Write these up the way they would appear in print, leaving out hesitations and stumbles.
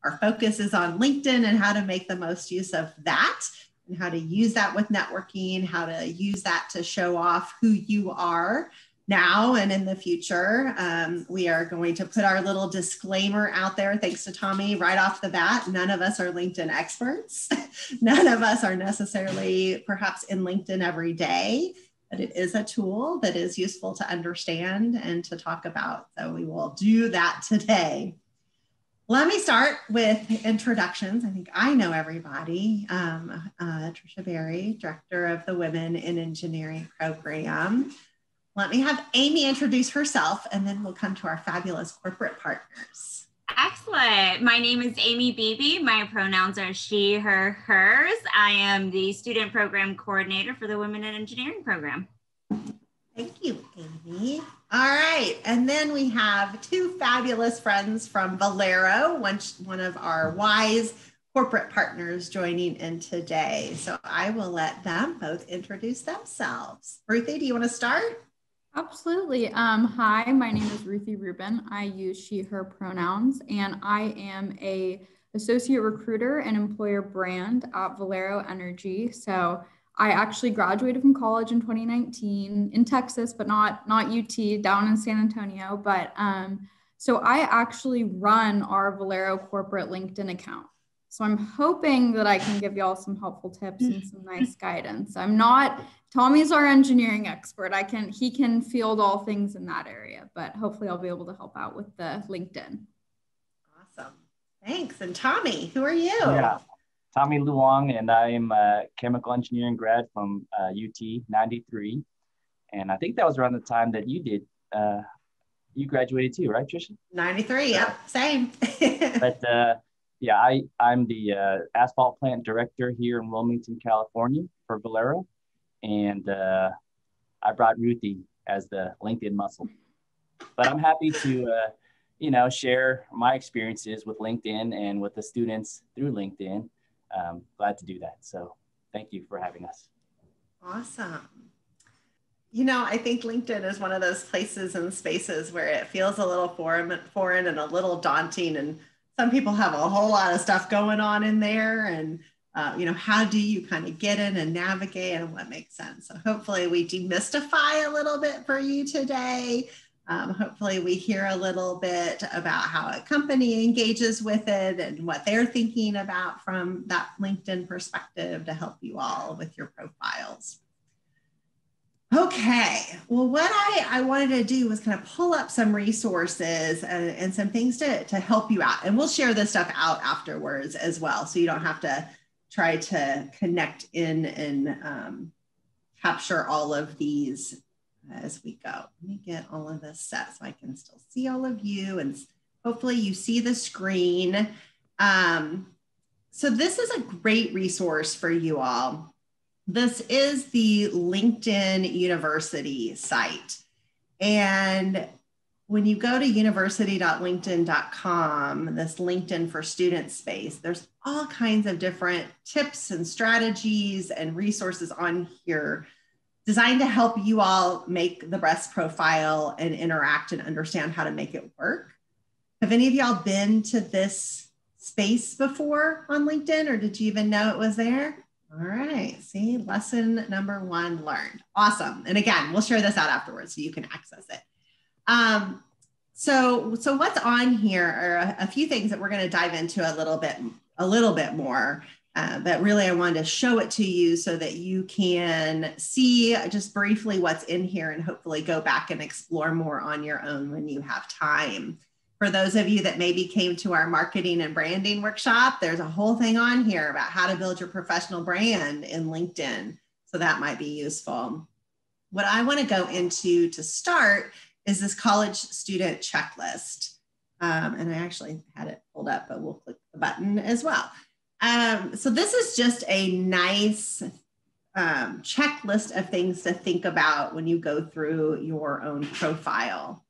our focus is on LinkedIn and how to make the most use of that and how to use that with networking, how to use that to show off who you are now and in the future. We are going to put our little disclaimer out there, thanks to Tommy, right off the bat. None of us are LinkedIn experts. None of us are necessarily perhaps in LinkedIn every day, but it is a tool that is useful to understand and to talk about. So we will do that today. Let me start with introductions. I think I know everybody. Tricia Berry, Director of the Women in Engineering Program. Let me have Amy introduce herself, and then we'll come to our fabulous corporate partners. Excellent. My name is Amy Beebe. My pronouns are she, her, hers. I am the Student Program Coordinator for the Women in Engineering Program. Thank you, Amy. All right, and then we have two fabulous friends from Valero, one of our WISE corporate partners joining in today. So I will let them both introduce themselves. Ruthie, do you want to start? Absolutely. Hi, my name is Ruthie Rubin. I use she, her pronouns, and I am a associate recruiter and employer brand at Valero Energy. So I actually graduated from college in 2019 in Texas, but not UT, down in San Antonio. But so I actually run our Valero corporate LinkedIn account. So I'm hoping that I can give y'all some helpful tips and some nice guidance. Tommy's our engineering expert. He can field all things in that area, but hopefully I'll be able to help out with the LinkedIn. Awesome. Thanks. And Tommy, who are you? Yeah, Tommy Luong, and I am a chemical engineering grad from UT 93. And I think that was around the time that you did. You graduated too, right, Tricia? 93, yep, same. But yeah, I'm the asphalt plant director here in Wilmington, California for Valero. And I brought Ruthie as the LinkedIn muscle. But I'm happy to, share my experiences with LinkedIn and with the students through LinkedIn. Glad to do that. So thank you for having us. Awesome. I think LinkedIn is one of those places and spaces where it feels a little foreign and a little daunting. And some people have a whole lot of stuff going on in there. And how do you kind of get in and navigate and what makes sense? So hopefully we demystify a little bit for you today. Hopefully we hear a little bit about how a company engages with it and what they're thinking about from that LinkedIn perspective to help you all with your profiles. Okay, well, what I wanted to do was kind of pull up some resources and some things to help you out. And we'll share this stuff out afterwards as well, so you don't have to try to connect in and capture all of these as we go. Let me get all of this set so I can still see all of you, and hopefully you see the screen. So this is a great resource for you all. This is the LinkedIn University site. And when you go to university.linkedin.com, this LinkedIn for Students space, there's all kinds of different tips and strategies and resources on here designed to help you all make the best profile and interact and understand how to make it work. Have any of y'all been to this space before on LinkedIn, or did you even know it was there? All right, see, lesson number 1 learned. Awesome. And again, we'll share this out afterwards so you can access it. So what's on here are a few things that we're going to dive into a little bit more. But really, I wanted to show it to you so that you can see just briefly what's in here and hopefully go back and explore more on your own when you have time. For those of you that maybe came to our marketing and branding workshop, there's a whole thing on here about how to build your professional brand in LinkedIn. So that might be useful. What I want to go into to start is this college student checklist. And I actually had it pulled up, but we'll click the button as well. So this is just a nice checklist of things to think about when you go through your own profile.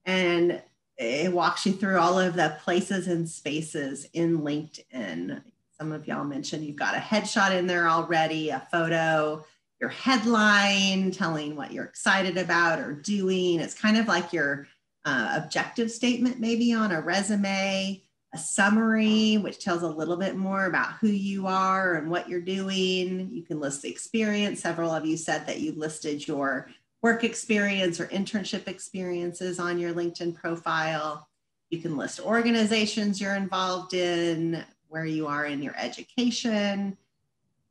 And it walks you through all of the places and spaces in LinkedIn. Some of y'all mentioned you've got a headshot in there already, a photo, your headline, telling what you're excited about or doing. It's kind of like your objective statement maybe on a resume. a summary, which tells a little bit more about who you are and what you're doing. You can list the experience. Several of you said that you listed your work experience or internship experiences on your LinkedIn profile. You can list organizations you're involved in, where you are in your education,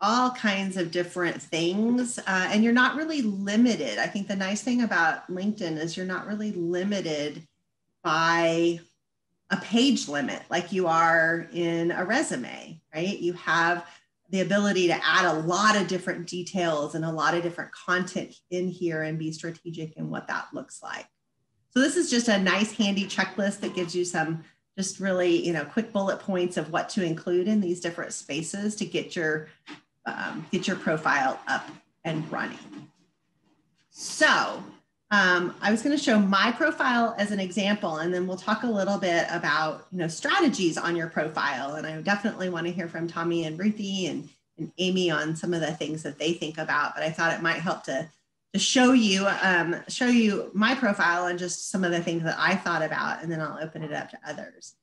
all kinds of different things. And you're not really limited. I think the nice thing about LinkedIn is you're not really limited by a page limit like you are in a resume, right? You have the ability to add a lot of different details and a lot of different content in here and be strategic in what that looks like. So this is just a nice handy checklist that gives you some just really, quick bullet points of what to include in these different spaces to get your profile up and running. So I was going to show my profile as an example, and then we'll talk a little bit about strategies on your profile. And I definitely want to hear from Tommy and Ruthie and Amy on some of the things that they think about. But I thought it might help to show you my profile and just some of the things that I thought about, and then I'll open it up to others.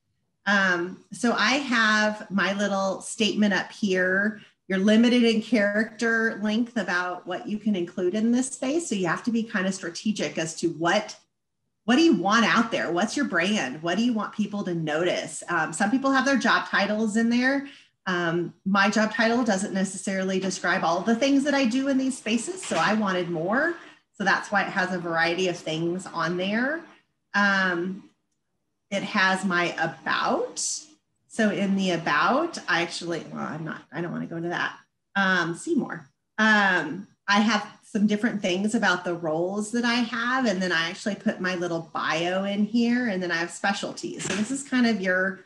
So I have my little statement up here. You're limited in character length about what you can include in this space. So you have to be kind of strategic as to what do you want out there? What's your brand? What do you want people to notice? Some people have their job titles in there. My job title doesn't necessarily describe all of the things that I do in these spaces. So I wanted more. So that's why it has a variety of things on there. It has my about. So in the about, I don't want to go into that. See more. I have some different things about the roles that I have. And then I actually put my little bio in here, and then I have specialties. So this is kind of your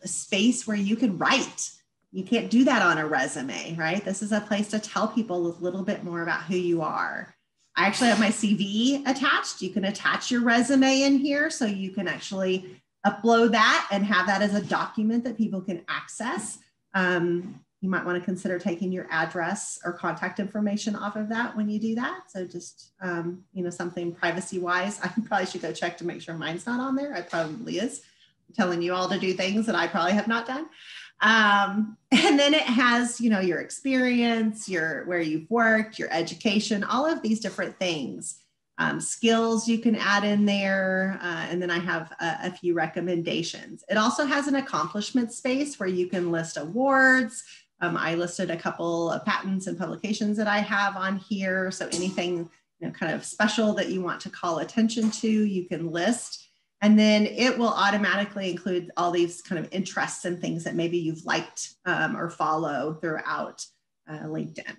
space where you can write. You can't do that on a resume, right? This is a place to tell people a little bit more about who you are. I actually have my CV attached. You can attach your resume in here, so you can actually upload that and have that as a document that people can access. You might want to consider taking your address or contact information off of that when you do that. So just, something privacy wise, I probably should go check to make sure mine's not on there. It probably is. I'm telling you all to do things that I probably have not done. And then it has, your experience, where you've worked, your education, all of these different things. Skills you can add in there. And then I have a few recommendations. It also has an accomplishment space where you can list awards. I listed a couple of patents and publications that I have on here. So anything kind of special that you want to call attention to, you can list. And then it will automatically include all these kind of interests and things that maybe you've liked or follow throughout LinkedIn.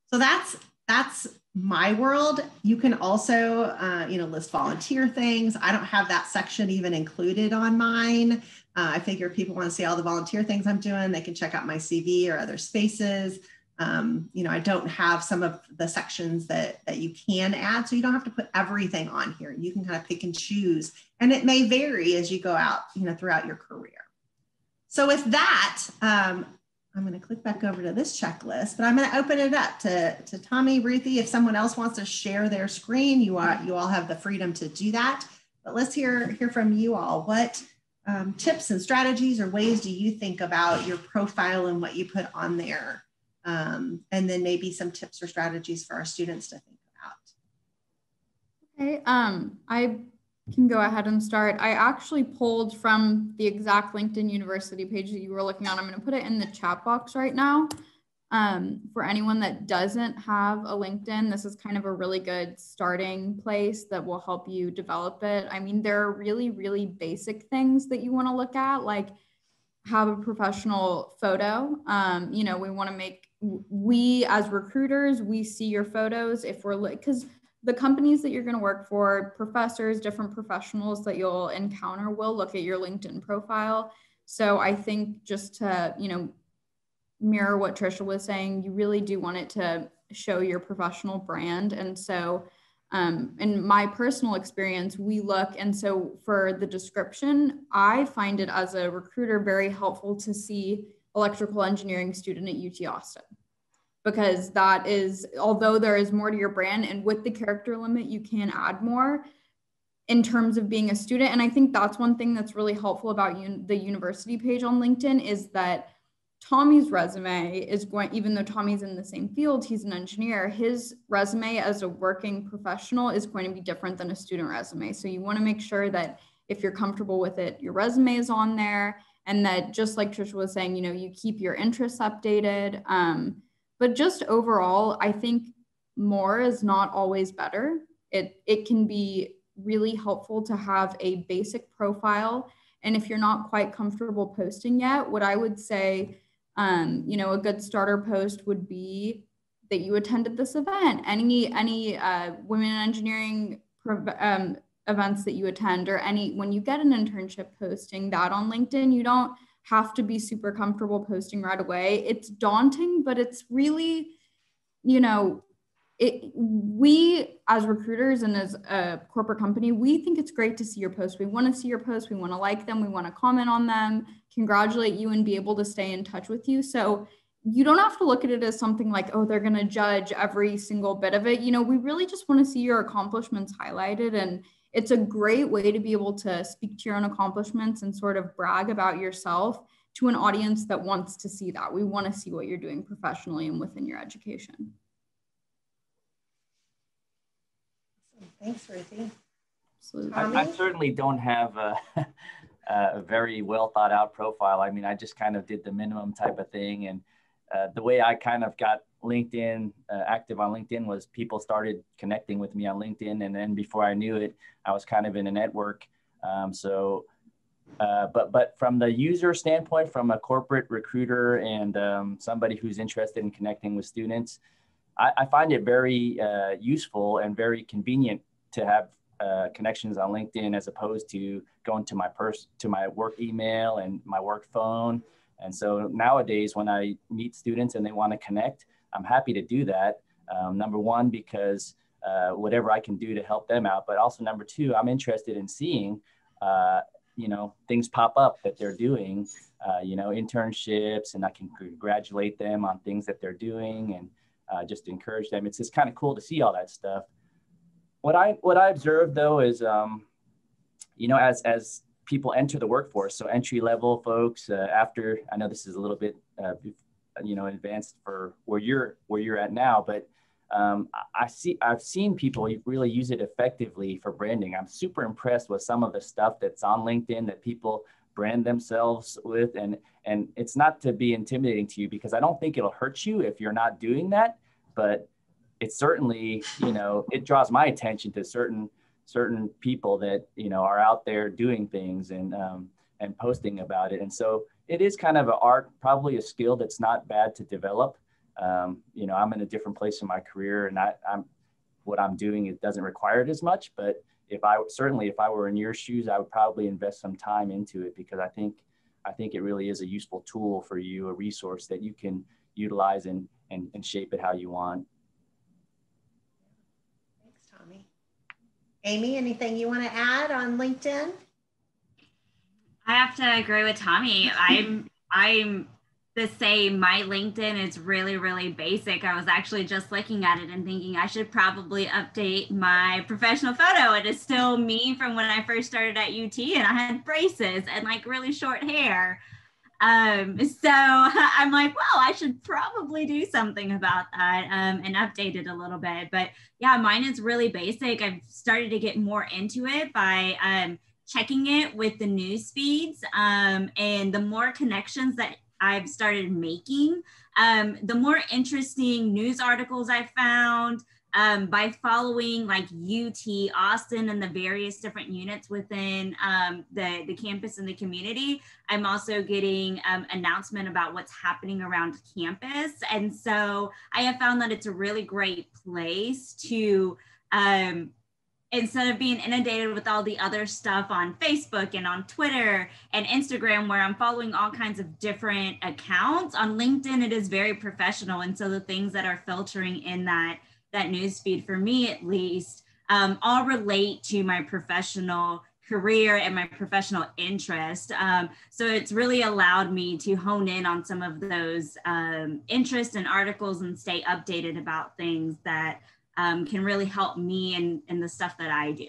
So that's my world. You can also, list volunteer things. I don't have that section even included on mine. I figure if people want to see all the volunteer things I'm doing, they can check out my CV or other spaces. I don't have some of the sections that you can add, so you don't have to put everything on here. You can kind of pick and choose, and it may vary as you go out, throughout your career. So with that, I'm going to click back over to this checklist, but I'm going to open it up to Tommy, Ruthie. If someone else wants to share their screen, you all have the freedom to do that. But let's hear from you all. What tips and strategies or ways do you think about your profile and what you put on there? And then maybe some tips or strategies for our students to think about. Okay, I can go ahead and start. I actually pulled from the exact LinkedIn University page that you were looking at. I'm going to put it in the chat box right now. For anyone that doesn't have a LinkedIn, this is kind of a really good starting place that will help you develop it. I mean, there are really, really basic things that you want to look at, like have a professional photo. We as recruiters, we see your photos if we're because the companies that you're going to work for, professors, different professionals that you'll encounter will look at your LinkedIn profile. So I think just to, mirror what Trisha was saying, you really do want it to show your professional brand. And so in my personal experience, we look, and so for the description, I find it as a recruiter very helpful to see electrical engineering student at UT Austin, because that is, although there is more to your brand, and with the character limit, you can add more. in terms of being a student. And I think that's one thing that's really helpful about the university page on LinkedIn is that Tommy's resume is going, even though Tommy's in the same field, he's an engineer, his resume as a working professional is going to be different than a student resume. So you want to make sure that if you're comfortable with it, your resume is on there, and that, just like Trisha was saying, you know, you keep your interests updated. But just overall, I think more is not always better. It can be really helpful to have a basic profile. And if you're not quite comfortable posting yet, what I would say, you know, a good starter post would be that you attended this event, any women in engineering events that you attend, or when you get an internship, posting that on LinkedIn. You don't have to be super comfortable posting right away. It's daunting, but it's really, you know, we as recruiters and as a corporate company, we think it's great to see your posts. We want to see your posts. We want to like them. We want to comment on them, congratulate you, and be able to stay in touch with you. So you don't have to look at it as something like, oh, they're going to judge every single bit of it. You know, we really just want to see your accomplishments highlighted. And it's a great way to be able to speak to your own accomplishments and sort of brag about yourself to an audience that wants to see that. We want to see what you're doing professionally and within your education. Thanks, Ruthie. Absolutely. I certainly don't have a very well thought out profile. I mean, I just kind of did the minimum type of thing. And the way I kind of got LinkedIn, active on LinkedIn, was people started connecting with me on LinkedIn. And then before I knew it, I was kind of in a network. But from the user standpoint, from a corporate recruiter and somebody who's interested in connecting with students, I find it very useful and very convenient to have connections on LinkedIn, as opposed to going to my work email and my work phone. And so nowadays, when I meet students and they want to connect, I'm happy to do that. Number one, because whatever I can do to help them out, but also number two, I'm interested in seeing you know, things pop up that they're doing, you know, internships, and I can congratulate them on things that they're doing and just encourage them. It's just kind of cool to see all that stuff. What I observed though is, you know, as people enter the workforce, so entry level folks, after, I know this is a little bit, you know, advanced for where you're at now, but I've seen people really use it effectively for branding. I'm super impressed with some of the stuff that's on LinkedIn that people brand themselves with, and it's not to be intimidating to you, because I don't think it'll hurt you if you're not doing that, but it's certainly, you know, it draws my attention to certain people that, you know, are out there doing things and posting about it. And so it is kind of an art, probably a skill that's not bad to develop. You know, I'm in a different place in my career, and what I'm doing, it doesn't require it as much, but if I were in your shoes, I would probably invest some time into it, because I think it really is a useful tool for you, a resource that you can utilize and shape it how you want. Thanks, Tommy. Amy, anything you want to add on LinkedIn? I have to agree with Tommy. I'm the same. My LinkedIn is really, really basic. I was actually just looking at it and thinking I should probably update my professional photo. It is still me from when I first started at UT, and I had braces and like really short hair. So I'm like, well, I should probably do something about that and update it a little bit. But yeah, mine is really basic. I've started to get more into it by checking it with the news feeds, and the more connections that I've started making, the more interesting news articles I found, by following like UT Austin and the various different units within the campus and the community. I'm also getting announcement about what's happening around campus. And so I have found that it's a really great place to, instead of being inundated with all the other stuff on Facebook and on Twitter and Instagram, where I'm following all kinds of different accounts, on LinkedIn, it is very professional. And so the things that are filtering in that news feed, for me at least, all relate to my professional career and my professional interest. So it's really allowed me to hone in on some of those interests and articles and stay updated about things that can really help me in the stuff that I do.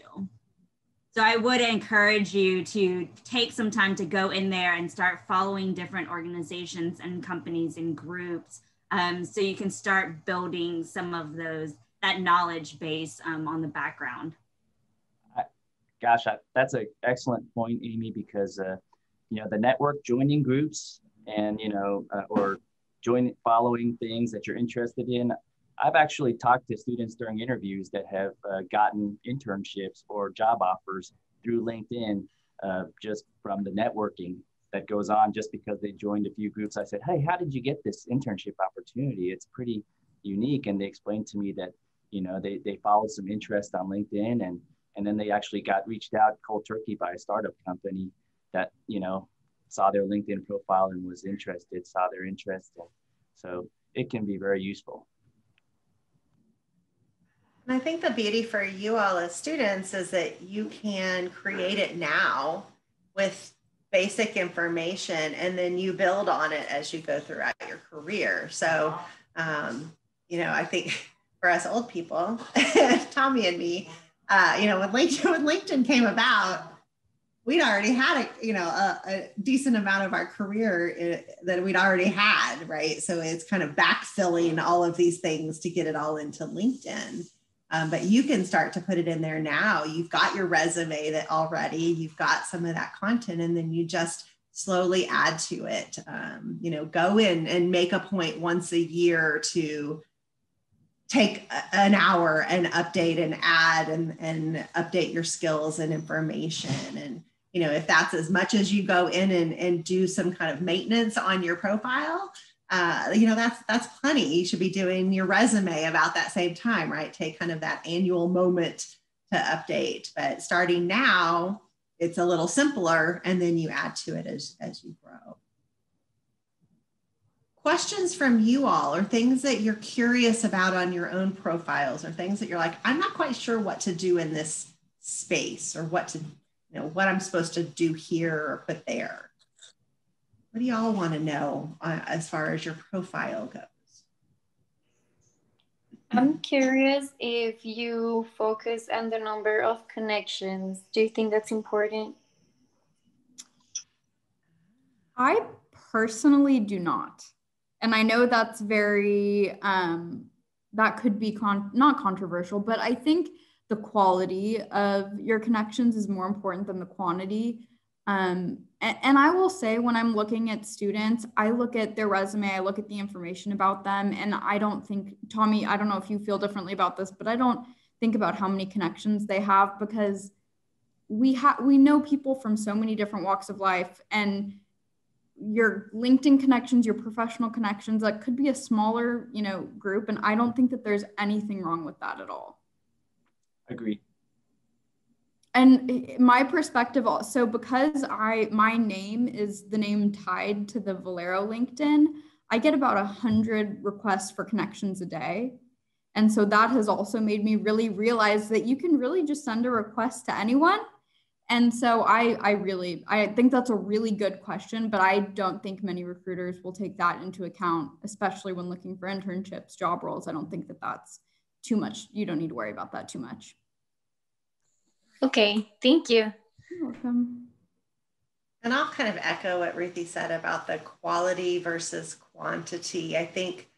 So I would encourage you to take some time to go in there and start following different organizations and companies and groups, so you can start building some of that knowledge base on the background. Gosh, that's an excellent point, Amy, because the network joining groups and or following things that you're interested in. I've actually talked to students during interviews that have gotten internships or job offers through LinkedIn, just from the networking that goes on just because they joined a few groups. I said, hey, how did you get this internship opportunity? It's pretty unique. And they explained to me that, they followed some interest on LinkedIn, and then they actually got reached out cold turkey by a startup company that, saw their LinkedIn profile and was interested, saw their interest. And so it can be very useful. And I think the beauty for you all as students is that you can create it now with basic information, and then you build on it as you go throughout your career. So, I think for us old people, Tommy and me, when LinkedIn came about, we'd already had a decent amount of our career that we'd already had, right? So it's kind of backfilling all of these things to get it all into LinkedIn. But you can start to put it in there now. You've got your resume that already, you've got some of that content, and then you just slowly add to it. Go in and make a point once a year to take an hour and update and add and update your skills and information. And, if that's as much as you go in and do some kind of maintenance on your profile, that's plenty. You should be doing your resume about that same time, right? Take kind of that annual moment to update. But starting now, it's a little simpler, and then you add to it as you grow. Questions from you all, or things that you're curious about on your own profiles, or things that you're like, I'm not quite sure what to do in this space, or what I'm supposed to do here or put there. What do y'all want to know as far as your profile goes? I'm curious if you focus on the number of connections. Do you think that's important? I personally do not. And I know that's very, that could be not controversial, but I think the quality of your connections is more important than the quantity. And I will say, when I'm looking at students, I look at their resume, I look at the information about them, and I don't think, Tommy, I don't know if you feel differently about this, but I don't think about how many connections they have, because we know people from so many different walks of life, and your LinkedIn connections, your professional connections, that could be a smaller, group. And I don't think that there's anything wrong with that at all. Agreed. And my perspective also, because my name is the name tied to the Valero LinkedIn, I get about 100 requests for connections a day. And so that has also made me really realize that you can really just send a request to anyone. And so I think that's a really good question, but I don't think many recruiters will take that into account, especially when looking for internships, job roles. I don't think that that's too much. You don't need to worry about that too much. Okay, thank you. You're welcome. And I'll kind of echo what Ruthie said about the quality versus quantity. I think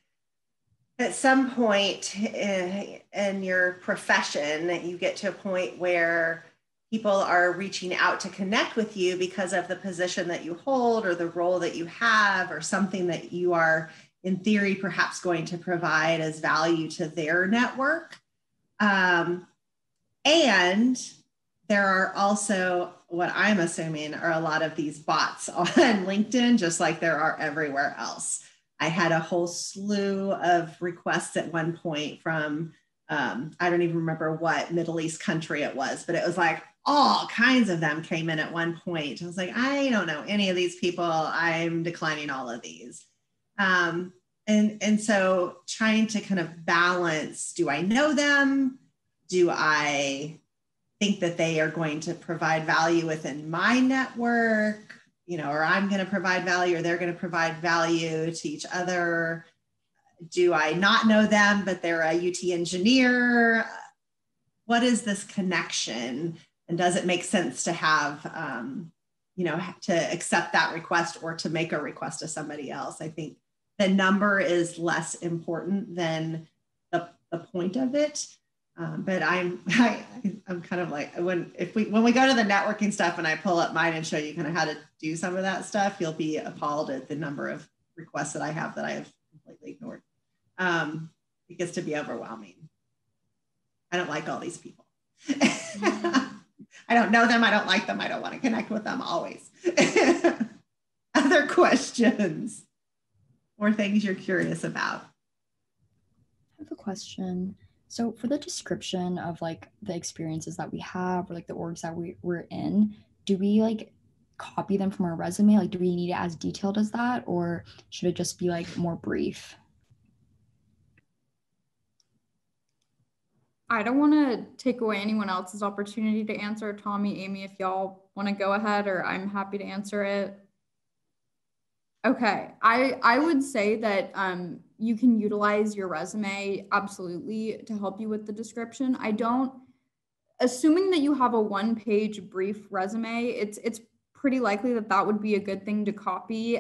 at some point in your profession, you get to a point where people are reaching out to connect with you because of the position that you hold, or the role that you have, or something that you are, in theory, perhaps going to provide as value to their network. And there are also, what I'm assuming, are a lot of these bots on LinkedIn, just like there are everywhere else. I had a whole slew of requests at one point from, I don't even remember what Middle East country it was, but it was like all kinds of them came in at one point. I was like, I don't know any of these people. I'm declining all of these. And so trying to kind of balance, do I know them? Do I think that they are going to provide value within my network, or I'm going to provide value, or they're going to provide value to each other? Do I not know them, but they're a UT engineer? What is this connection? And does it make sense to have, to accept that request or to make a request to somebody else? I think the number is less important than the point of it. But I'm kind of like, when we go to the networking stuff and I pull up mine and show you kind of how to do some of that stuff, you'll be appalled at the number of requests that I have completely ignored. It gets to be overwhelming. I don't like all these people. I don't know them. I don't like them. I don't want to connect with them always. Other questions or things you're curious about? I have a question. So for the description of like the experiences that we have or like the orgs that we're in, do we like copy them from our resume? Like, do we need it as detailed as that, or should it just be like more brief? I don't want to take away anyone else's opportunity to answer. Tommy, Amy, if y'all want to go ahead, or I'm happy to answer it. Okay, I would say that you can utilize your resume absolutely to help you with the description. Assuming that you have a one-page brief resume, it's pretty likely that would be a good thing to copy.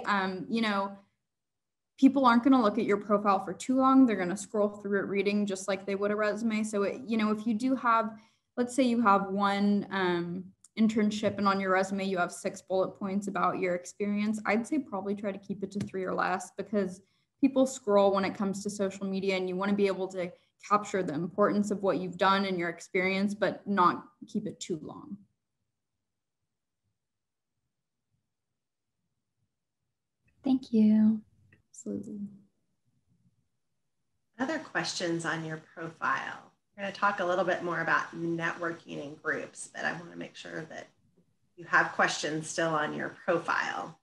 People aren't going to look at your profile for too long. They're going to scroll through it reading just like they would a resume. So, if you do have, let's say you have one internship and on your resume, you have 6 bullet points about your experience, I'd say probably try to keep it to 3 or less, because people scroll when it comes to social media and you want to be able to capture the importance of what you've done and your experience, but not keep it too long. Thank you. Absolutely. Other questions on your profile? We're going to talk a little bit more about networking in groups, but I want to make sure that you have questions still on your profile.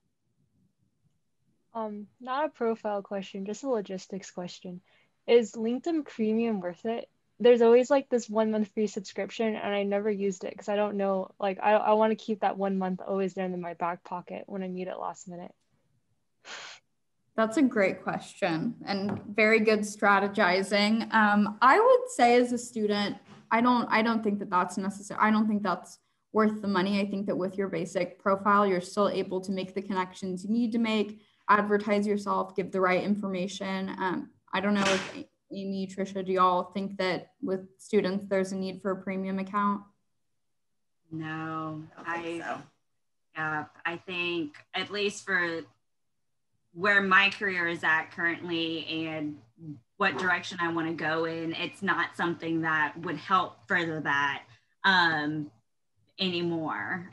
Not a profile question, just a logistics question. Is LinkedIn Premium worth it? There's always like this 1 month free subscription and I never used it because I don't know, like I want to keep that 1 month always there in my back pocket when I need it last minute. That's a great question and very good strategizing. I would say as a student, I don't think that that's necessary. I don't think that's worth the money. I think that with your basic profile, you're still able to make the connections you need to make, advertise yourself, give the right information. I don't know if Amy, Trisha, do y'all think that with students, there's a need for a premium account? No, I think at least for where my career is at currently and what direction I want to go in, it's not something that would help further that anymore,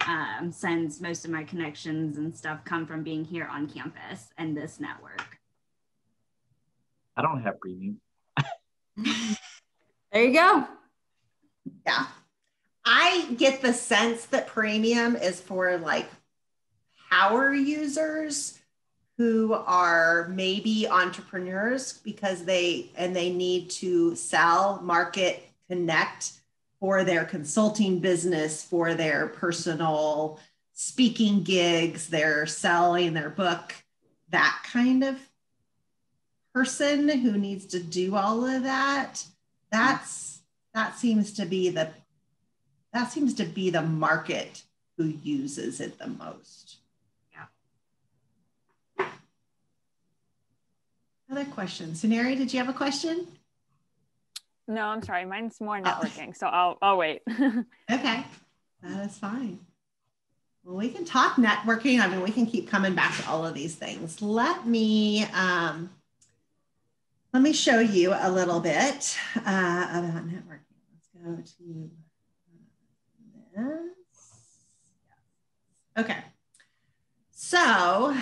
since most of my connections and stuff come from being here on campus and this network. I don't have premium. There you go. Yeah. I get the sense that premium is for like power users who are maybe entrepreneurs because they need to sell, market, connect for their consulting business, for their personal speaking gigs, they're selling their book, that kind of person who needs to do all of that. That seems to be the market who uses it the most. Other questions? Sunari, did you have a question? No, I'm sorry. Mine's more networking, so I'll wait. Okay, that is fine. Well, we can talk networking. I mean, we can keep coming back to all of these things. Let me show you a little bit about networking. Let's go to this. Okay. So,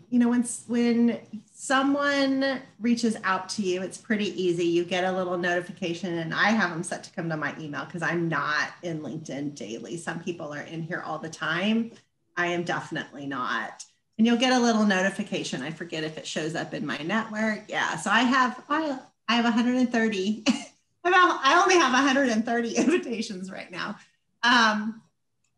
when someone reaches out to you, it's pretty easy. You get a little notification, and I have them set to come to my email because I'm not in LinkedIn daily. Some people are in here all the time. I am definitely not. And you'll get a little notification. I forget if it shows up in my network. Yeah, so I have 130. I only have 130 invitations right now.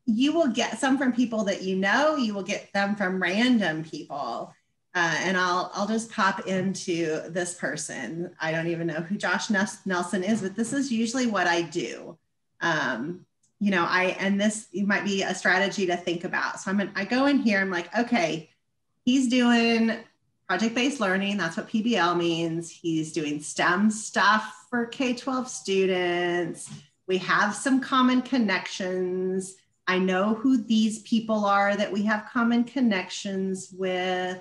You will get some from people that you know. You will get them from random people. And I'll just pop into this person. I don't even know who Josh Nelson is, but this is usually what I do. and this might be a strategy to think about. So I go in here, I'm like, okay, he's doing project-based learning. That's what PBL means. He's doing STEM stuff for K-12 students. We have some common connections. I know who these people are that we have common connections with.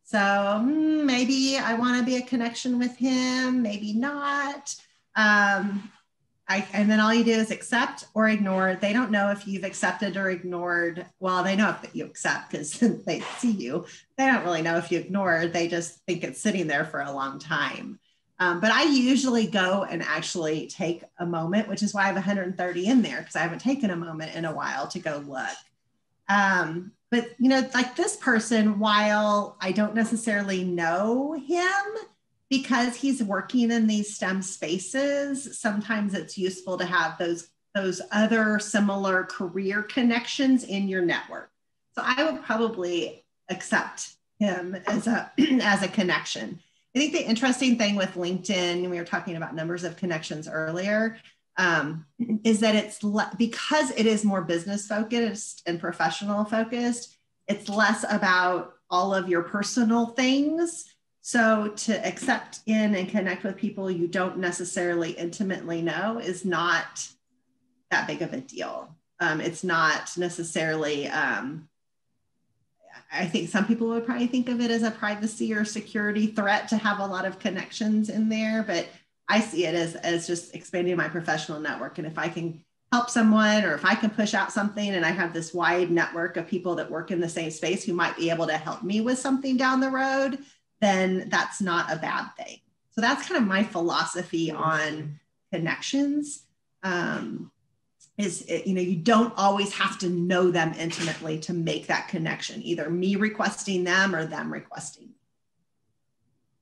So maybe I want to be a connection with him, maybe not. And then all you do is accept or ignore. They don't know if you've accepted or ignored. Well, they know if you accept because they see you. They don't really know if you ignored. They just think it's sitting there for a long time. But I usually go and actually take a moment, which is why I have 130 in there, because I haven't taken a moment in a while to go look. But, like this person, while I don't necessarily know him, because he's working in these STEM spaces, sometimes it's useful to have those other similar career connections in your network. So I would probably accept him as a connection. I think the interesting thing with LinkedIn, we were talking about numbers of connections earlier, is that it's because it is more business focused and professional focused, it's less about all of your personal things. So to accept in and connect with people you don't necessarily intimately know is not that big of a deal. It's not necessarily, I think some people would probably think of it as a privacy or security threat to have a lot of connections in there, but I see it as just expanding my professional network. And if I can help someone, or if I can push out something and I have this wide network of people that work in the same space who might be able to help me with something down the road, then that's not a bad thing. So that's kind of my philosophy on connections. You don't always have to know them intimately to make that connection, either me requesting them or them requesting me.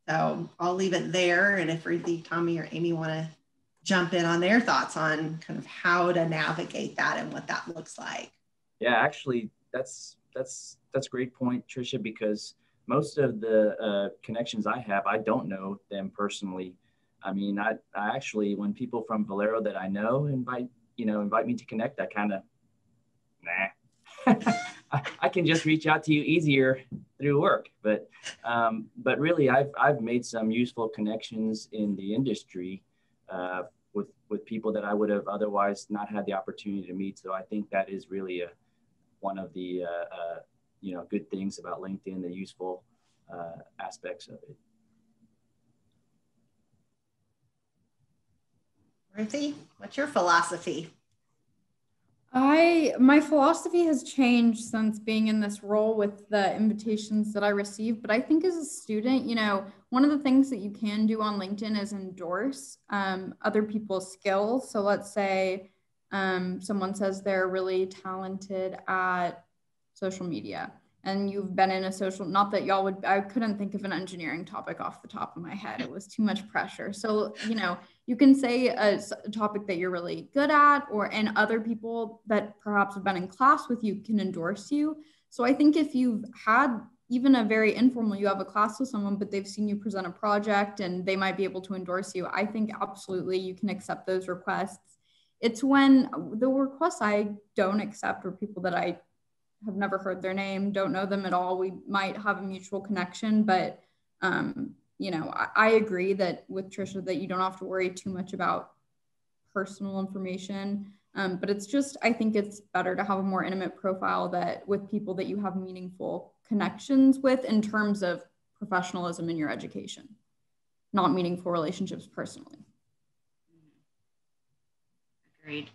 So I'll leave it there. And if Ruthie, Tommy, or Amy want to jump in on their thoughts on kind of how to navigate that and what that looks like. Yeah, actually, that's a great point, Tricia, because most of the connections I have, I don't know them personally. I mean, I actually, when people from Valero that I know invite me to connect, I kind of, I can just reach out to you easier through work. But really, I've made some useful connections in the industry with people that I would have otherwise not had the opportunity to meet. So I think that is really one of the good things about LinkedIn, the useful aspects of it. Ruthie, what's your philosophy? My philosophy has changed since being in this role with the invitations that I receive. But I think as a student, one of the things that you can do on LinkedIn is endorse other people's skills. So let's say someone says they're really talented at social media, and you've been in a social, not that I couldn't think of an engineering topic off the top of my head. It was too much pressure. So, you can say a topic that you're really good at, and other people that perhaps have been in class with you can endorse you. So I think if you've had even a very informal, you have a class with someone, but they've seen you present a project and they might be able to endorse you, I think absolutely you can accept those requests. It's when the requests I don't accept are people that I have never heard their name, don't know them at all. We might have a mutual connection, but I agree that with Tricia that you don't have to worry too much about personal information. But it's just, I think it's better to have a more intimate profile with people that you have meaningful connections with in terms of professionalism in your education, not meaningful relationships personally. Agreed.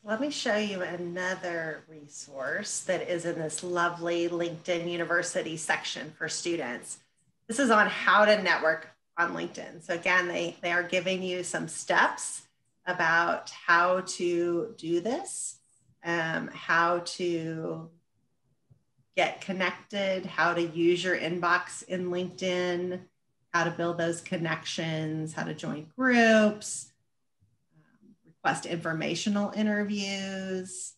Let me show you another resource that is in this lovely LinkedIn University section for students. This is on how to network on LinkedIn. So again, they are giving you some steps about how to do this, how to get connected, how to use your inbox in LinkedIn, how to build those connections, how to join groups, request informational interviews.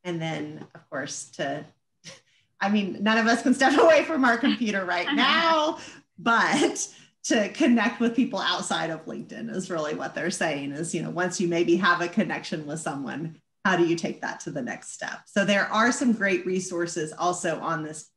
And then, of course, none of us can step away from our computer right now, but to connect with people outside of LinkedIn is really what they're saying is, once you maybe have a connection with someone, how do you take that to the next step? So there are some great resources also on this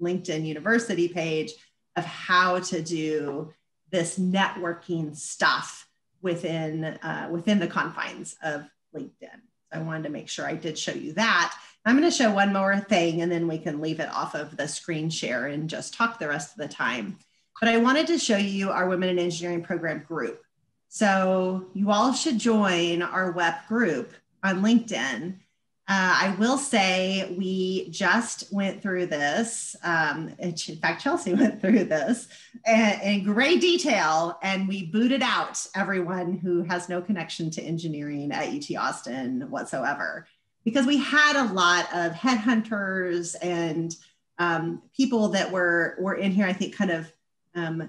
LinkedIn University page of how to do this networking stuff within the confines of LinkedIn. So I wanted to make sure I did show you that. I'm going to show one more thing and then we can leave it off of the screen share and just talk the rest of the time. But I wanted to show you our Women in Engineering program group. So you all should join our WEP group on LinkedIn. I will say we just went through this. In fact, Chelsea went through this in great detail, and we booted out everyone who has no connection to engineering at UT Austin whatsoever, because we had a lot of headhunters and people that were in here, I think, kind of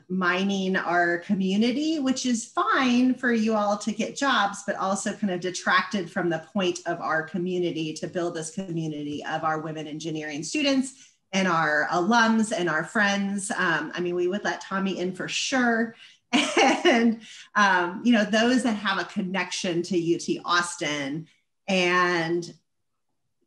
mining our community, which is fine for you all to get jobs, but also kind of detracted from the point of our community to build this community of our women engineering students and our alums and our friends. I mean, we would let Tommy in for sure. And, those that have a connection to UT Austin and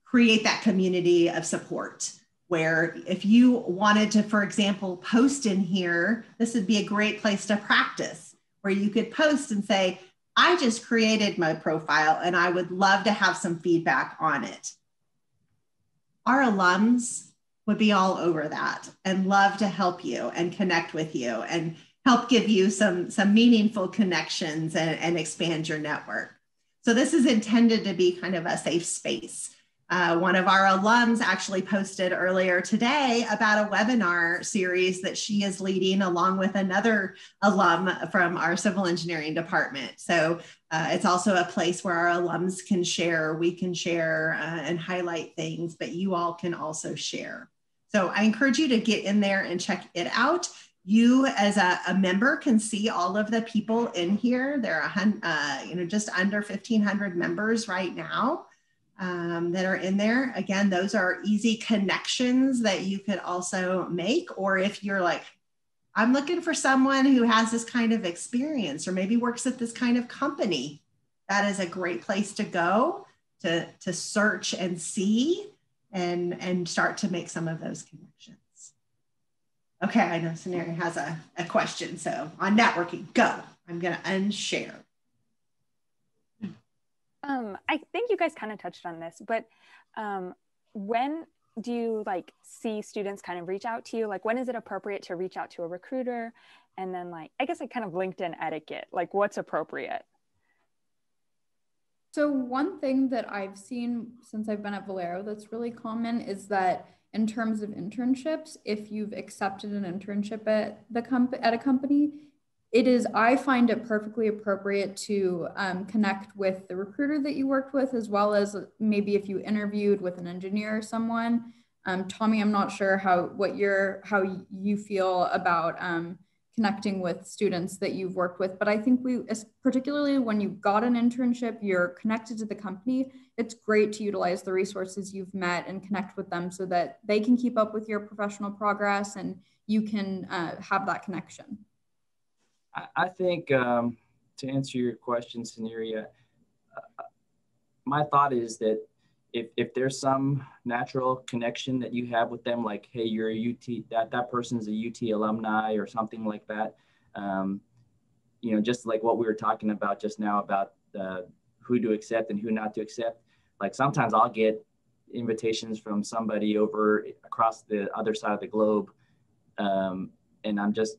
create that community of support, where if you wanted to, for example, post in here, this would be a great place to practice, where you could post and say, I just created my profile and I would love to have some feedback on it. Our alums would be all over that and love to help you and connect with you and help give you some meaningful connections and expand your network. So this is intended to be kind of a safe space. One of our alums actually posted earlier today about a webinar series that she is leading along with another alum from our civil engineering department. So it's also a place where our alums can share, we can share and highlight things, but you all can also share. So I encourage you to get in there and check it out. You as a member can see all of the people in here. There are just under 1,500 members right now. That are in there. Again, those are easy connections that you could also make. Or if you're like, I'm looking for someone who has this kind of experience or maybe works at this kind of company, that is a great place to go to search and see and start to make some of those connections. Okay, I know Scenario has a question. So on networking, go. I'm going to unshare. I think you guys kind of touched on this, but when do you see students kind of reach out to you? When is it appropriate to reach out to a recruiter? And then I guess kind of LinkedIn etiquette, what's appropriate? So one thing that I've seen since I've been at Valero that's really common is that in terms of internships, if you've accepted an internship at a company, I find it perfectly appropriate to connect with the recruiter that you worked with, as well as maybe if you interviewed with an engineer or someone. Tommy, I'm not sure how you feel about connecting with students that you've worked with, but I think particularly when you've got an internship, you're connected to the company, it's great to utilize the resources you've met and connect with them so that they can keep up with your professional progress and you can have that connection. I think to answer your question, Scenario, my thought is that if there's some natural connection that you have with them, like, hey, you're a UT, that person's a UT alumni or something like that, just like what we were talking about just now about who to accept and who not to accept. Sometimes I'll get invitations from somebody over across the other side of the globe, and I'm just,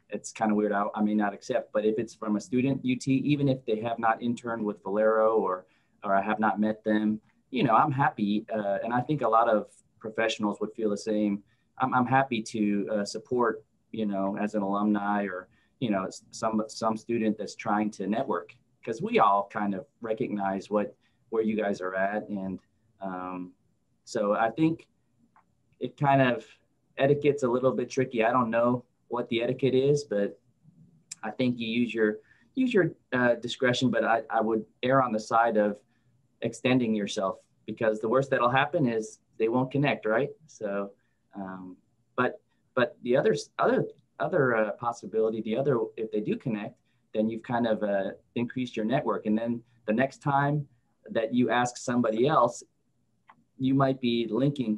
it's kind of weird. I may not accept, but if it's from a student UT, even if they have not interned with Valero or I have not met them, I'm happy. And I think a lot of professionals would feel the same. I'm happy to support, as an alumni or, some student that's trying to network, because we all kind of recognize where you guys are at. And so I think it kind of etiquette's a little bit tricky. I don't know what the etiquette is, but I think you use your discretion, but I would err on the side of extending yourself, because the worst that'll happen is they won't connect, right? So, but the other other possibility, if they do connect, then you've kind of increased your network. And then the next time that you ask somebody else, you might be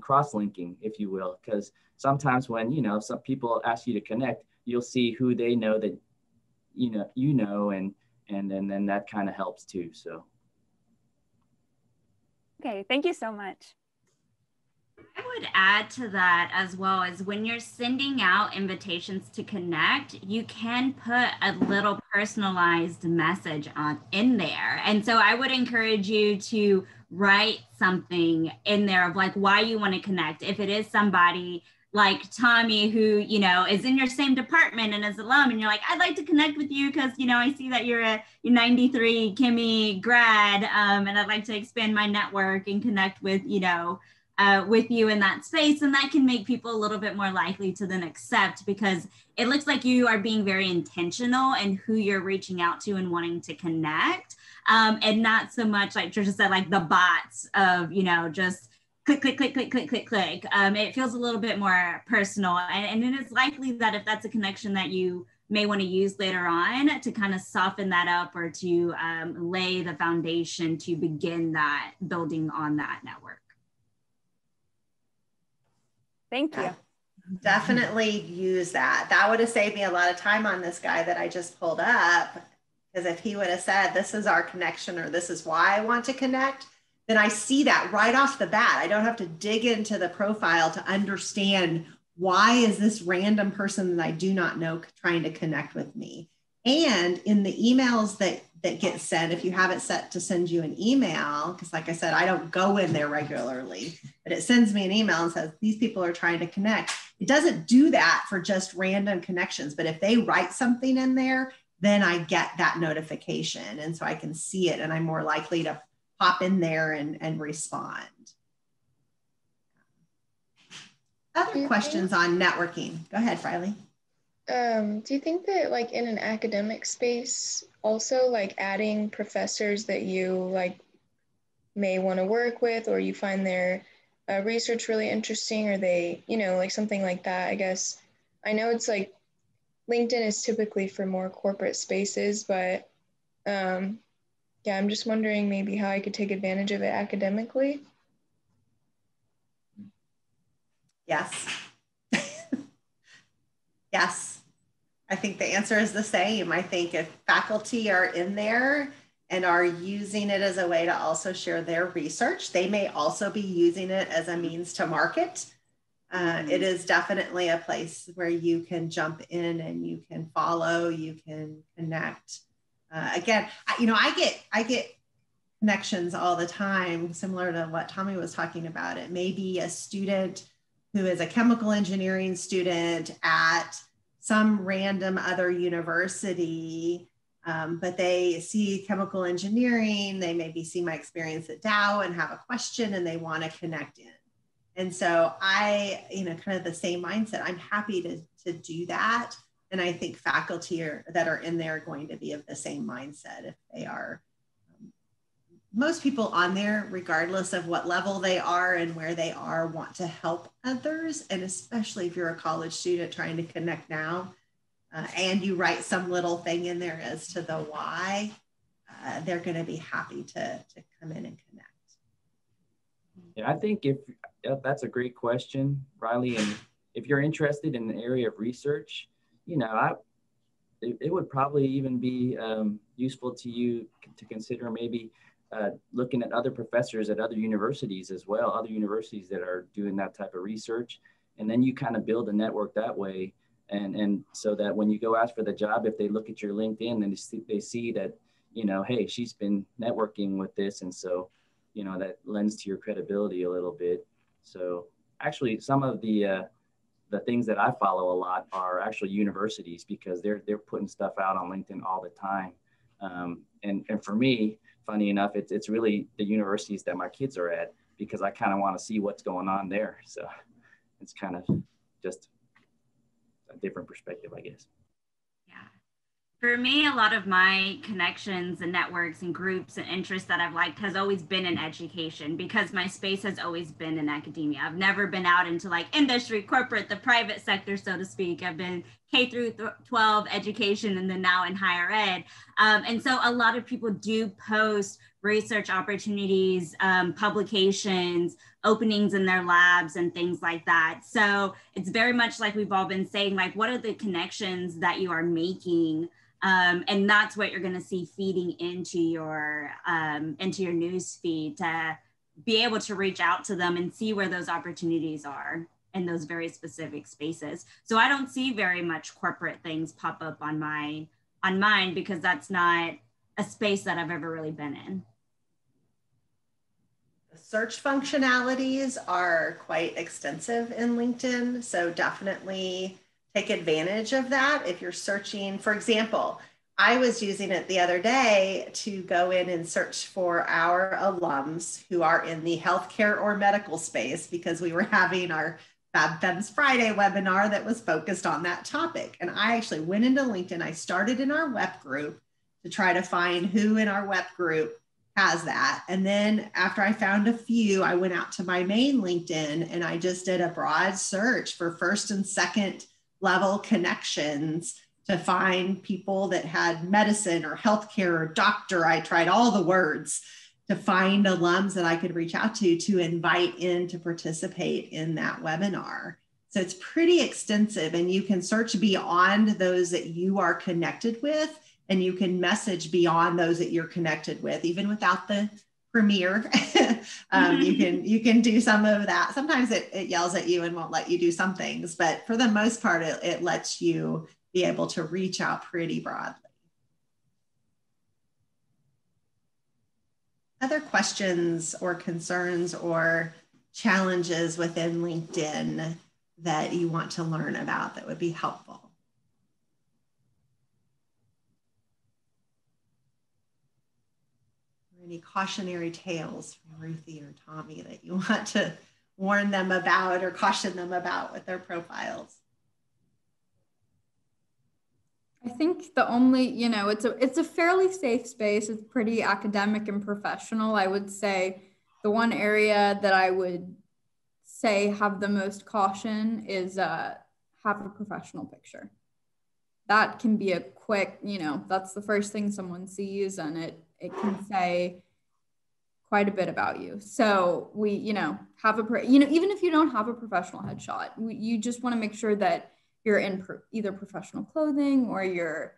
cross-linking, if you will, because sometimes when, some people ask you to connect, you'll see who they know that, and then that kind of helps too. So. Okay, thank you so much. I would add to that as well as when you're sending out invitations to connect, you can put a little personalized message in there. And so I would encourage you to write something in there of like why you want to connect. If it is somebody like Tommy who, is in your same department and is alum, and you're like, I'd like to connect with you because, I see that you're 93 Kimmy grad, and I'd like to expand my network and connect with, with you in that space. And that can make people a little bit more likely to then accept, because it looks like you are being very intentional in who you're reaching out to and wanting to connect. And not so much like Trisha said, like the bots of, just click, click, click, click, click, click, click. It feels a little bit more personal. And it is likely that if that's a connection that you may want to use later on to kind of soften that up or to lay the foundation to begin that building on that network. Thank you. Definitely use that. That would have saved me a lot of time on this guy that I just pulled up. Because if he would have said, this is our connection, or this is why I want to connect, then I see that right off the bat. I don't have to dig into the profile to understand why is this random person that I do not know trying to connect with me. And in the emails that get sent, if you have it set to send you an email, because like I said, I don't go in there regularly, but it sends me an email and says, these people are trying to connect. It doesn't do that for just random connections, but if they write something in there, then I get that notification. And so I can see it and I'm more likely to pop in there and respond. Other questions on networking? Go ahead, Riley. Do you think that like in an academic space, also like adding professors that you like may want to work with, or you find their research really interesting, or they, like something like that, I guess. I know it's like LinkedIn is typically for more corporate spaces, but yeah, I'm just wondering maybe how I could take advantage of it academically. Yes. Yes. I think the answer is the same. I think if faculty are in there and are using it as a way to also share their research, they may also be using it as a means to market. It is definitely a place where you can jump in and you can follow, you can connect. Again, I get connections all the time, similar to what Tommy was talking about. It may be a student who is a chemical engineering student at some random other university, but they see chemical engineering, they maybe see my experience at Dow and have a question and they want to connect in. And so I, kind of the same mindset, I'm happy to do that. And I think faculty that are in there are going to be of the same mindset if they are. Most people on there, regardless of what level they are and where they are, want to help others. And especially if you're a college student trying to connect now, and you write some little thing in there as to the why, they're going to be happy to come in and connect. Yeah, I think that's a great question, Riley. And if you're interested in the area of research, it would probably even be useful to you to consider maybe looking at other professors at other universities as well, other universities that are doing that type of research. And then you kind of build a network that way. And so that when you go ask for the job, if they look at your LinkedIn and they see that, hey, she's been networking with this. And so, that lends to your credibility a little bit. So actually some of the things that I follow a lot are actually universities, because they're putting stuff out on LinkedIn all the time. And for me, funny enough, it's really the universities that my kids are at, because I kind of want to see what's going on there. So it's kind of just a different perspective, I guess. Yeah. For me, a lot of my connections and networks and groups and interests that I've liked has always been in education because my space has always been in academia. I've never been out into like industry, corporate, the private sector, so to speak. I've been K through 12 education and then now in higher ed. And so a lot of people do post research opportunities, publications, openings in their labs and things like that. So it's very much like we've all been saying, like, what are the connections that you are making? And that's what you're going to see feeding into your news feed to be able to reach out to them and see where those opportunities are in those very specific spaces. So I don't see very much corporate things pop up on mine because that's not a space that I've ever really been in. The search functionalities are quite extensive in LinkedIn, so definitely take advantage of that. If you're searching, for example, I was using it the other day to go in and search for our alums who are in the healthcare or medical space because we were having our Fab Femmes Friday webinar that was focused on that topic. And I actually went into LinkedIn. I started in our WEP group to try to find who in our WEP group has that. And then after I found a few, I went out to my main LinkedIn and I just did a broad search for first and second level connections to find people that had medicine or healthcare or doctor. I tried all the words to find alums that I could reach out to invite in to participate in that webinar. So it's pretty extensive and you can search beyond those that you are connected with and you can message beyond those that you're connected with, even without the premiere. You can do some of that. Sometimes it yells at you and won't let you do some things, but for the most part, it lets you be able to reach out pretty broadly. Other questions or concerns or challenges within LinkedIn that you want to learn about that would be helpful? Any cautionary tales from Ruthie or Tommy that you want to warn them about or caution them about with their profiles? I think the only, it's a fairly safe space. It's pretty academic and professional. I would say the one area that I would say have the most caution is have a professional picture. That can be a quick, that's the first thing someone sees and it can say quite a bit about you. So we, have even if you don't have a professional headshot, you just want to make sure that you're in either professional clothing or you're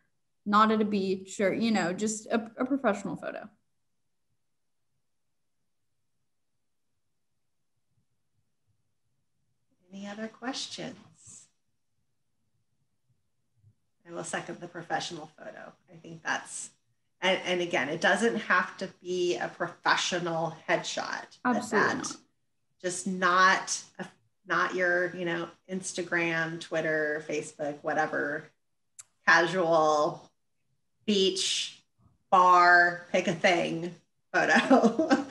not at a beach or, just a professional photo. Any other questions? I will second the professional photo. I think that's, and again, it doesn't have to be a professional headshot. Absolutely not. Just not your, Instagram, Twitter, Facebook, whatever, casual beach, bar, pick a thing photo.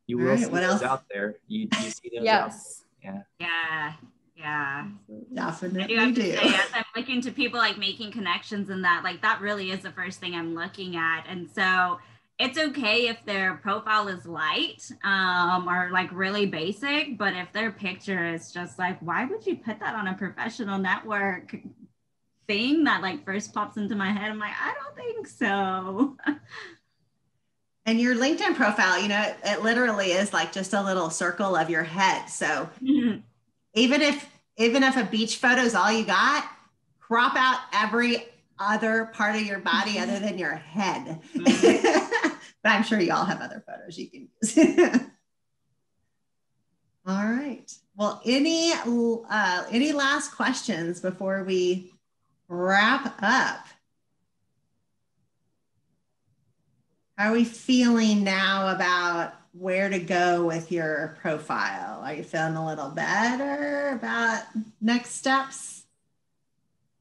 You will see those out there. You see those out there. Yeah. Definitely I do have to say, as I'm looking to people like making connections and that, like that really is the first thing I'm looking at. And so it's okay if their profile is light or like really basic, but if their picture is just like, why would you put that on a professional network thing? That like first pops into my head. I'm like, I don't think so. And your LinkedIn profile, it literally is like just a little circle of your head. So even if a beach photo is all you got, crop out every other part of your body other than your head. But I'm sure you all have other photos you can use. All right. Well, any last questions before we wrap up? How are we feeling now about where to go with your profile? Are you feeling a little better about next steps?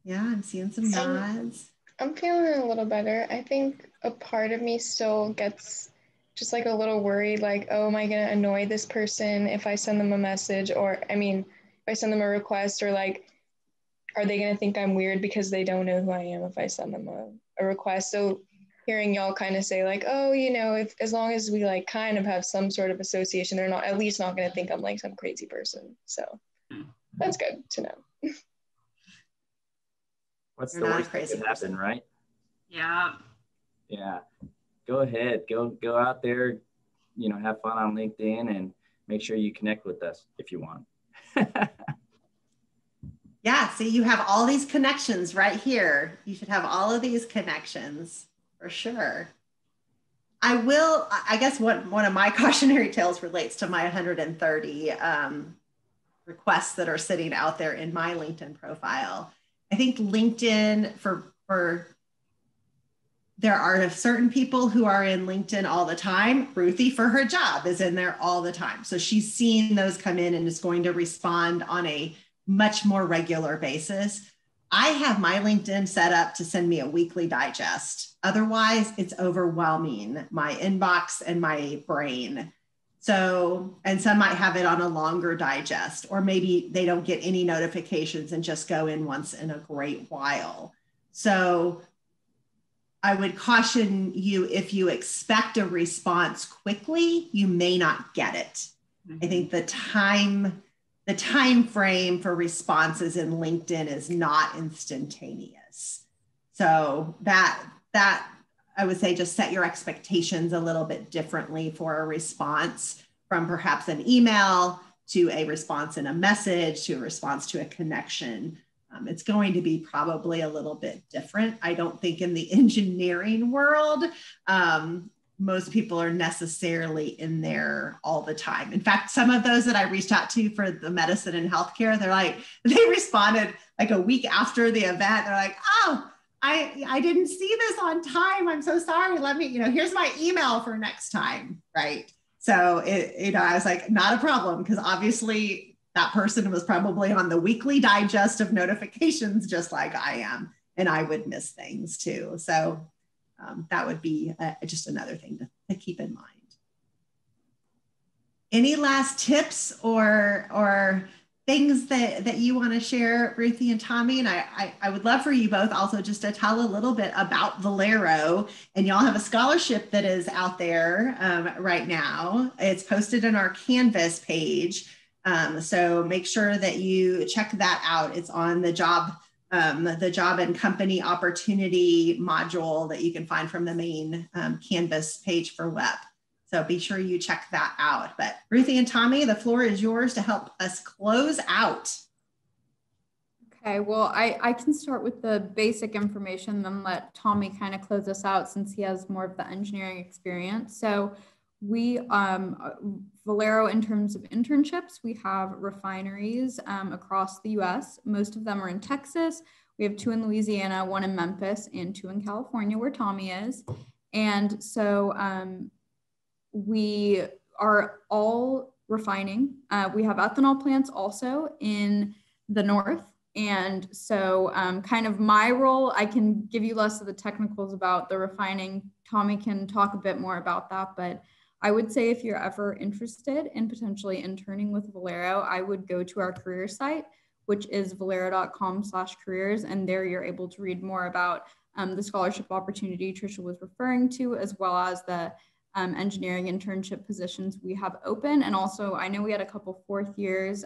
Yeah, I'm seeing some nods. I'm feeling a little better. I think a part of me still gets just like a little worried, like, oh, am I going to annoy this person if I send them a message? Or, if I send them a request, or like, are they going to think I'm weird because they don't know who I am if I send them a request? So hearing y'all kind of say like, oh, you know, if as long as we like kind of have some sort of association, they're not at least not going to think I'm like some crazy person. So that's good to know. What's You're the not a worst that crazy could person. happen, right? Yeah. Yeah. Go ahead. Go out there, you know, have fun on LinkedIn and make sure you connect with us if you want. Yeah, see, you have all these connections right here. You should have all of these connections for sure. I guess one of my cautionary tales relates to my 130 requests that are sitting out there in my LinkedIn profile. I think LinkedIn for there are certain people who are in LinkedIn all the time. Ruthie, for her job, is in there all the time. So she's seeing those come in and is going to respond on a much more regular basis. I have my LinkedIn set up to send me a weekly digest. Otherwise, it's overwhelming, my inbox and my brain. So, and some might have it on a longer digest, or maybe they don't get any notifications and just go in once in a great while. So I would caution you, if you expect a response quickly, you may not get it. I think the time frame for responses in LinkedIn is not instantaneous. So that I would say just set your expectations a little bit differently for a response, from perhaps an email to a response in a message to a response to a connection. It's going to be probably a little bit different. I don't think in the engineering world, most people are necessarily in there all the time. In fact, some of those that I reached out to for the medicine and healthcare, they responded like a week after the event. They're like, oh, I didn't see this on time. I'm so sorry. Let me, here's my email for next time. Right. So I was like, not a problem, because obviously that person was probably on the weekly digest of notifications, just like I am, and I would miss things too. So that would be just another thing to keep in mind. Any last tips or things that you want to share, Ruthie and Tommy? And I would love for you both also just to tell a little bit about Valero. And y'all have a scholarship that is out there right now. It's posted in our Canvas page. So make sure that you check that out. It's on the job and company opportunity module that you can find from the main Canvas page for web. So be sure you check that out. But Ruthie and Tommy, the floor is yours to help us close out. Okay, well, I can start with the basic information, then let Tommy kind of close us out since he has more of the engineering experience. So we, Valero, in terms of internships, we have refineries across the US. Most of them are in Texas. We have 2 in Louisiana, 1 in Memphis, and 2 in California, where Tommy is. And so we are all refining. We have ethanol plants also in the north. And so kind of my role, I can give you less of the technicals about the refining. Tommy can talk a bit more about that, but I would say if you're ever interested in potentially interning with Valero, I would go to our career site, which is valero.com/careers. And there you're able to read more about the scholarship opportunity Trisha was referring to, as well as the engineering internship positions we have open. And also, I know we had a couple 4th years.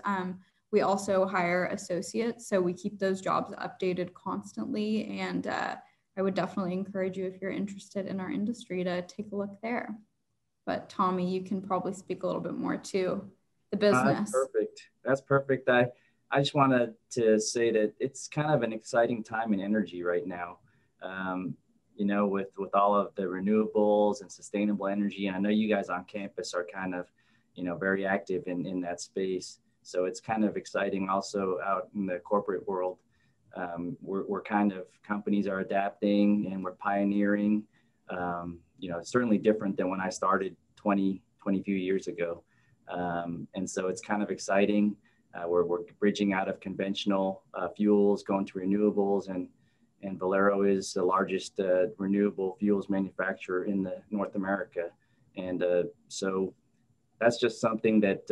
We also hire associates, so we keep those jobs updated constantly. And I would definitely encourage you, if you're interested in our industry, to take a look there. But Tommy, you can probably speak a little bit more to the business. That's perfect. That's perfect. I just wanted to say that it's kind of an exciting time in energy right now. With all of the renewables and sustainable energy. And I know you guys on campus are kind of, very active in that space. So it's kind of exciting also out in the corporate world. We're kind of, companies are adapting and we're pioneering, certainly different than when I started 20 few years ago. And so it's kind of exciting. We're bridging out of conventional fuels, going to renewables, and Valero is the largest renewable fuels manufacturer in North America. And so that's just something that,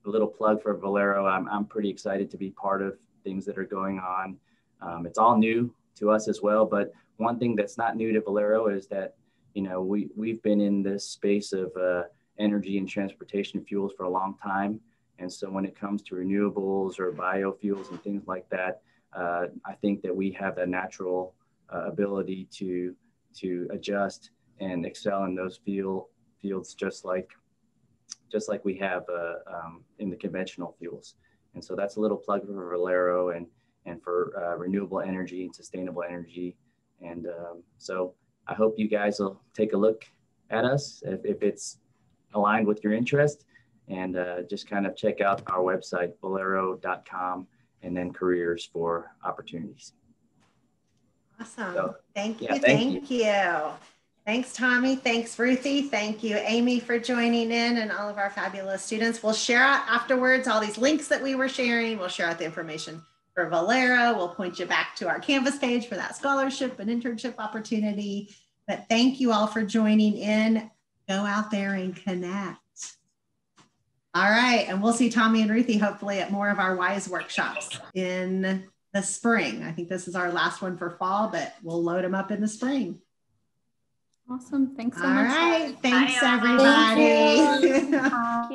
a little plug for Valero. I'm pretty excited to be part of things that are going on. It's all new to us as well, but one thing that's not new to Valero is that, you know, we've been in this space of energy and transportation fuels for a long time. And so when it comes to renewables or biofuels and things like that, I think that we have a natural ability to adjust and excel in those fields just like we have in the conventional fuels. And so that's a little plug for Valero and for renewable energy and sustainable energy. And so I hope you guys will take a look at us if it's aligned with your interest, and just kind of check out our website, valero.com, and then careers for opportunities. Awesome. So, thank you. yeah, Thank you. Thanks, Tommy. Thanks, Ruthie. Thank you, Amy, for joining in, and all of our fabulous students. We'll share out afterwards all these links that we were sharing. We'll share out the information for Valero. We'll point you back to our Canvas page for that scholarship and internship opportunity. But thank you all for joining in. Go out there and connect. All right, and we'll see Tommy and Ruthie hopefully at more of our WISE workshops in the spring. I think this is our last one for fall, but we'll load them up in the spring. Awesome. Thanks so All much. right. Thanks, Bye, everybody. Thank you. Bye.